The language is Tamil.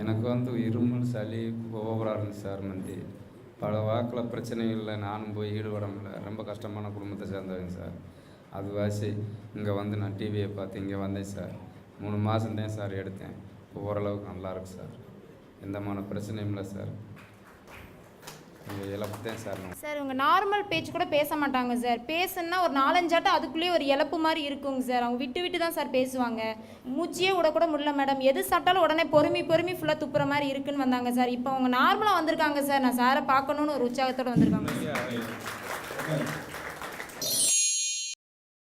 எனக்கு வந்து இருமல் சளி ஓவராக இருந்துச்சு சார். பல வாக்கில் பிரச்சனைகளில் நானும் போய் ஈடுபட முடியல. ரொம்ப கஷ்டமான குடும்பத்தை சேர்ந்தவங்க சார். அது வாசி இங்கே வந்து நான் டிவியை பார்த்து இங்கே வந்தேன் சார். 3 மாதம்தான் சார் எடுத்தேன். இப்போ ஓரளவுக்கு நல்லாயிருக்கு சார். எந்தமான பிரச்சனையும் இல்லை சார். இழப்பு தான் சார். சார் உங்கள் நார்மல் பேச்சு கூட பேச மாட்டாங்க சார். பேசுன்னா ஒரு 4-5 ஆட்டம் அதுக்குள்ளேயே ஒரு இழப்பு மாதிரி இருக்குங்க சார். அவங்க விட்டு விட்டு தான் சார் பேசுவாங்க. மூச்சியே விடக்கூட முடியல மேடம். எது சாப்பிட்டாலும் உடனே பொறுமி ஃபுல்லாக துப்புற மாதிரி இருக்குன்னு வந்தாங்க சார். இப்போ அவங்க நார்மலாக வந்திருக்காங்க சார். நான் சாரை பார்க்கணுன்னு ஒரு உற்சாகத்தோடு வந்திருக்காங்க.